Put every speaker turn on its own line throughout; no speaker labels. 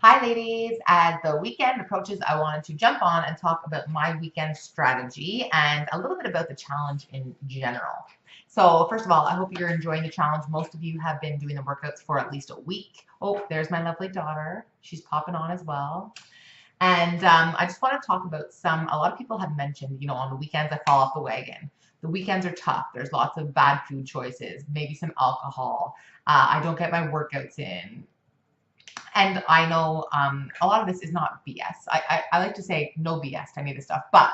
Hi, ladies. As the weekend approaches, I wanted to jump on and talk about my weekend strategy and a little bit about the challenge in general. So, first of all, I hope you're enjoying the challenge. Most of you have been doing the workouts for at least a week. Oh, there's my lovely daughter. She's popping on as well. And I just want to talk about a lot of people have mentioned, on the weekends I fall off the wagon. The weekends are tough. There's lots of bad food choices, maybe some alcohol. I don't get my workouts in. And I know a lot of this is not BS. I like to say no BS to any of this stuff, but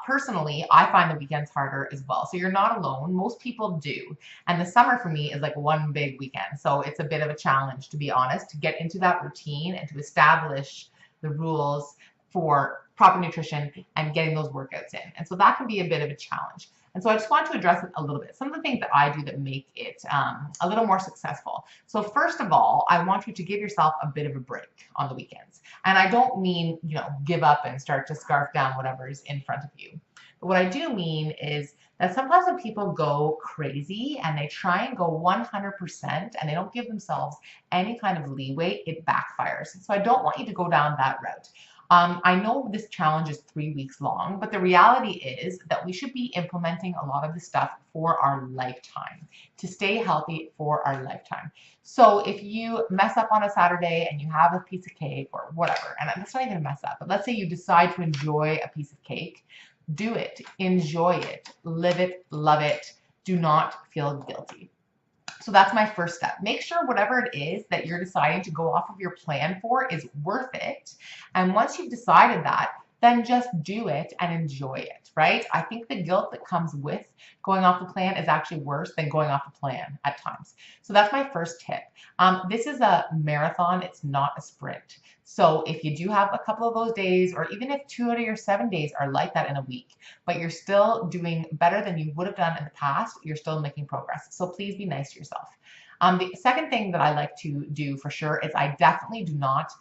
personally, I find the weekends harder as well. So you're not alone. Most people do. And the summer for me is like one big weekend. So it's a bit of a challenge, to be honest, to get into that routine and to establish the rules for proper nutrition and getting those workouts in. And so that can be a bit of a challenge. And so I just want to address it a little bit. Some of the things that I do that make it a little more successful. So first of all, I want you to give yourself a bit of a break on the weekends. And I don't mean, give up and start to scarf down whatever is in front of you. But what I do mean is that sometimes when people go crazy and they try and go 100% and they don't give themselves any kind of leeway, it backfires. So I don't want you to go down that route. I know this challenge is 3 weeks long, but the reality is that we should be implementing a lot of this stuff for our lifetime, to stay healthy for our lifetime. So if you mess up on a Saturday and you have a piece of cake or whatever, and that's not even a mess up, but let's say you decide to enjoy a piece of cake, do it, enjoy it, live it, love it. Do not feel guilty. So that's my first step. Make sure whatever it is that you're deciding to go off of your plan for is worth it. And once you've decided that, then just do it and enjoy it, right? I think the guilt that comes with going off the plan is actually worse than going off the plan at times. So that's my first tip. This is a marathon, it's not a sprint. So if you do have a couple of those days, or even if 2 out of your 7 days are like that in a week, but you're still doing better than you would have done in the past, you're still making progress. So please be nice to yourself. The second thing that I like to do for sure is I definitely do not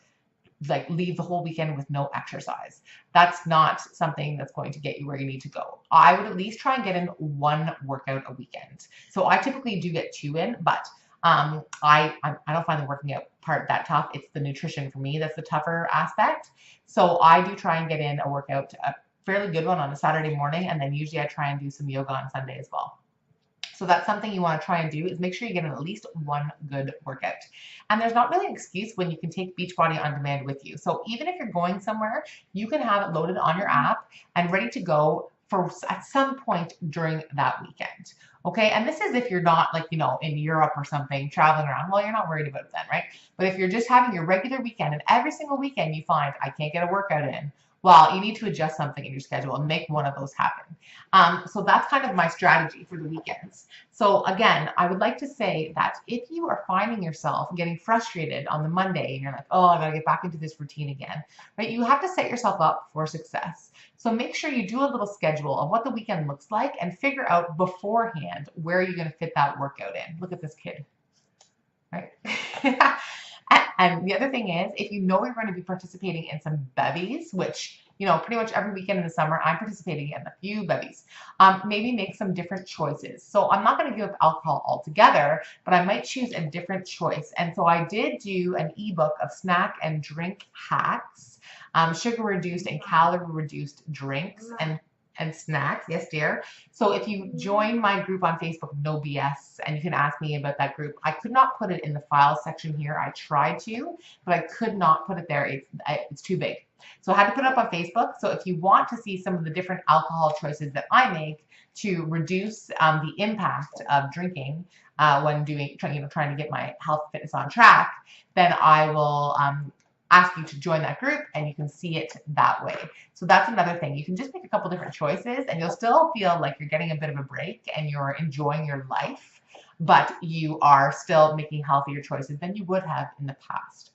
like leave the whole weekend with no exercise. That's not something that's going to get you where you need to go. I would at least try and get in one workout a weekend. So I typically do get 2 in, but I don't find the working out part that tough. It's the nutrition for me that's the tougher aspect. So I do try and get in a workout, a fairly good one on a Saturday morning, and then usually I try and do some yoga on Sunday as well. So that's something you want to try and do, is make sure you get in at least one good workout. And there's not really an excuse when you can take Beachbody On Demand with you. So even if you're going somewhere, you can have it loaded on your app and ready to go for at some point during that weekend. Okay, and this is if you're not like, in Europe or something, traveling around. Well, you're not worried about it then, right? But if you're just having your regular weekend and every single weekend you find, I can't get a workout in, well, you need to adjust something in your schedule and make one of those happen. So that's kind of my strategy for the weekends. So again, I would like to say that if you are finding yourself getting frustrated on the Monday and you're like, oh, I gotta get back into this routine again, right? You have to set yourself up for success. So make sure you do a little schedule of what the weekend looks like and figure out beforehand where you're gonna fit that workout in. Look at this kid, right? And the other thing is, if you know you're going to be participating in some bevies, which, pretty much every weekend in the summer, I'm participating in a few bevies, maybe make some different choices. So I'm not going to give up alcohol altogether, but I might choose a different choice. And so I did do an ebook of snack and drink hacks, sugar reduced and calorie reduced drinks and snacks. Yes, dear. So if you join my group on Facebook, No BS, and you can ask me about that group, I could not put it in the files section here. I tried to, but I could not put it there. It's too big. So I had to put it up on Facebook. So if you want to see some of the different alcohol choices that I make to reduce the impact of drinking when trying to get my health fitness on track, then I will ask you to join that group and you can see it that way. So that's another thing. You can just make a couple different choices and you'll still feel like you're getting a bit of a break and you're enjoying your life, but you are still making healthier choices than you would have in the past.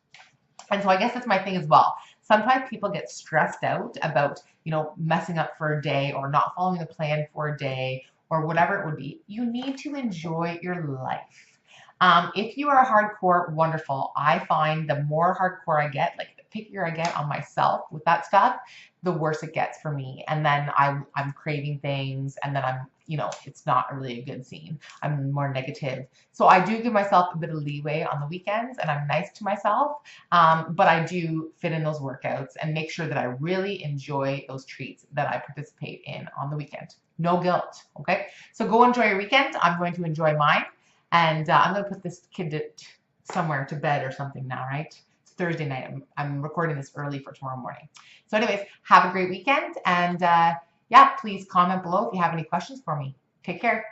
And so I guess that's my thing as well. Sometimes people get stressed out about, messing up for a day or not following the plan for a day or whatever it would be. You need to enjoy your life. If you are hardcore, wonderful. I find the more hardcore I get, like pickier I get on myself with that stuff, the worse it gets for me. And then I'm craving things, and then I'm, it's not really a good scene. I'm more negative. So I do give myself a bit of leeway on the weekends, and I'm nice to myself. But I do fit in those workouts and make sure that I really enjoy those treats that I participate in on the weekend. No guilt. Okay. So go enjoy your weekend. I'm going to enjoy mine. And I'm going to put this kid somewhere to bed or something now, right? It's Thursday night. I'm recording this early for tomorrow morning. So anyways, have a great weekend. And yeah, please comment below if you have any questions for me. Take care.